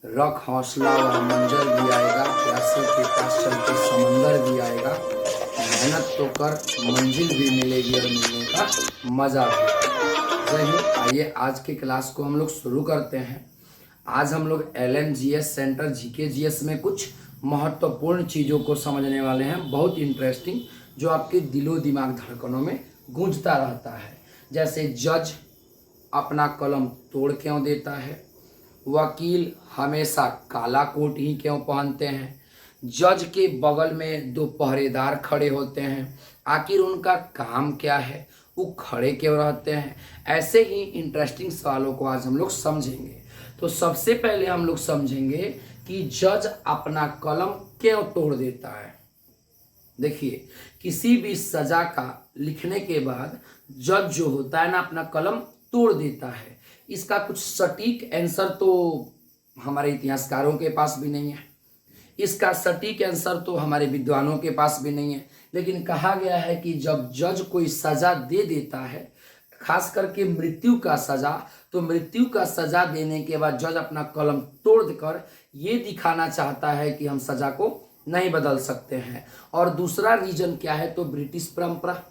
रख हौसला व मंजर भी आएगा, प्यासे के पास चल के समंदर भी आएगा, मेहनत तो कर मंजिल भी मिलेगी और मिलने का मज़ा भी आएगा। जय हिंद। आइए आज के क्लास को हम लोग शुरू करते हैं। आज हम लोग LMGS सेंटर जीके जीएस में कुछ महत्वपूर्ण चीज़ों को समझने वाले हैं, बहुत इंटरेस्टिंग, जो आपके दिलो दिमाग धड़कनों में गूंजता रहता है। जैसे जज अपना कलम तोड़ क्यों देता है, वकील हमेशा काला कोट ही क्यों पहनते हैं, जज के बगल में दो पहरेदार खड़े होते हैं, आखिर उनका काम क्या है, वो खड़े क्यों रहते हैं। ऐसे ही इंटरेस्टिंग सवालों को आज हम लोग समझेंगे। तो सबसे पहले हम लोग समझेंगे कि जज अपना कलम क्यों तोड़ देता है। देखिए, किसी भी सजा का लिखने के बाद जज जो होता है ना, अपना कलम तोड़ देता है। इसका कुछ सटीक आंसर तो हमारे इतिहासकारों के पास भी नहीं है, इसका सटीक आंसर तो हमारे विद्वानों के पास भी नहीं है, लेकिन कहा गया है कि जब जज कोई सजा दे देता है, खास करके मृत्यु का सजा, तो मृत्यु का सजा देने के बाद जज अपना कलम तोड़कर ये दिखाना चाहता है कि हम सजा को नहीं बदल सकते हैं। और दूसरा रीजन क्या है, तो ब्रिटिश परंपरा,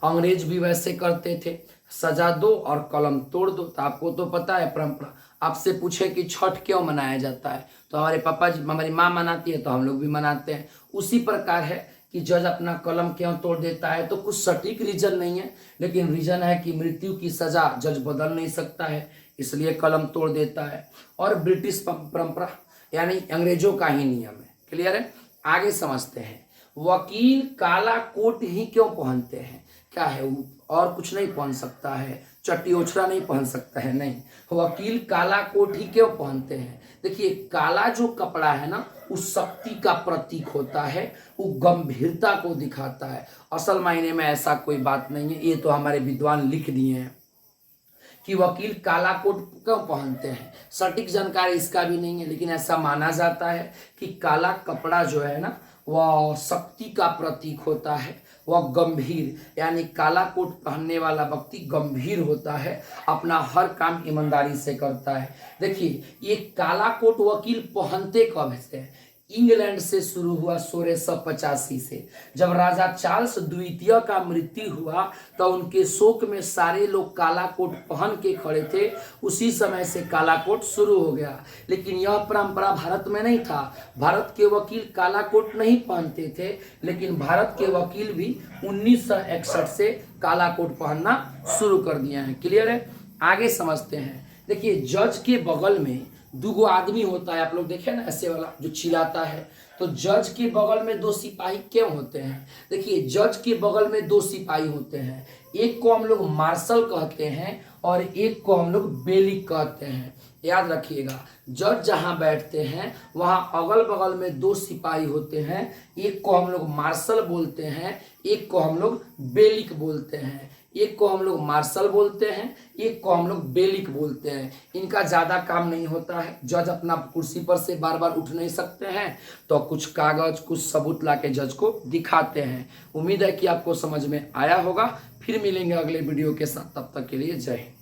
अंग्रेज भी वैसे करते थे, सजा दो और कलम तोड़ दो। तो आपको तो पता है परंपरा। आपसे पूछे कि छठ क्यों मनाया जाता है, तो हमारे पापा जी, हमारी माँ मनाती है तो हम लोग भी मनाते हैं। उसी प्रकार है कि जज अपना कलम क्यों तोड़ देता है, तो कुछ सटीक रीजन नहीं है, लेकिन रीजन है कि मृत्यु की सजा जज बदल नहीं सकता है, इसलिए कलम तोड़ देता है। और ब्रिटिश परंपरा यानी अंग्रेजों का ही नियम है। क्लियर है, आगे समझते हैं। वकील काला कोट ही क्यों पहनते हैं, क्या है वो और कुछ नहीं पहन सकता है, चट्टी ओछरा नहीं पहन सकता है, नहीं, वकील काला कोट ही क्यों पहनते हैं। देखिए, काला जो कपड़ा है ना, उस शक्ति का प्रतीक होता है, वो गंभीरता को दिखाता है। असल मायने में ऐसा कोई बात नहीं है, ये तो हमारे विद्वान लिख दिए हैं कि वकील काला कोट क्यों पहनते हैं। सटीक जानकारी इसका भी नहीं है, लेकिन ऐसा माना जाता है कि काला कपड़ा जो है ना, वह शक्ति का प्रतीक होता है, वह गंभीर, यानी काला कोट पहनने वाला व्यक्ति गंभीर होता है, अपना हर काम ईमानदारी से करता है। देखिए, ये काला कोट वकील पहनते कब से, इंग्लैंड से शुरू हुआ 1685 से। जब राजा चार्ल्स द्वितीय का मृत्यु हुआ तो उनके शोक में सारे लोग काला कोट पहन के खड़े थे, उसी समय से काला कोट शुरू हो गया। लेकिन यह परंपरा भारत में नहीं था, भारत के वकील काला कोट नहीं पहनते थे, लेकिन भारत के वकील भी 1961 से काला कोट पहनना शुरू कर दिए हैं। क्लियर है, आगे समझते हैं। देखिए, जज के बगल में दो आदमी होता है, आप लोग देखे ना ऐसे वाला जो चिल्लाता है, तो जज के बगल में दो सिपाही क्यों होते हैं। देखिए, जज के बगल में दो सिपाही होते हैं, एक को हम लोग मार्शल कहते हैं और एक को हम लोग बेलिक कहते हैं। याद रखिएगा, जज जहां बैठते हैं वहां अगल बगल में दो सिपाही होते हैं, एक को हम लोग मार्शल बोलते हैं, एक को हम लोग बेलिक बोलते हैं। एक को हम लोग मार्शल बोलते हैं, एक को हम लोग बेलिक बोलते हैं। इनका ज़्यादा काम नहीं होता है, जज अपना कुर्सी पर से बार बार उठ नहीं सकते हैं, तो कुछ कागज कुछ सबूत ला के जज को दिखाते हैं। उम्मीद है कि आपको समझ में आया होगा। फिर मिलेंगे अगले वीडियो के साथ, तब तक के लिए जय हिंद।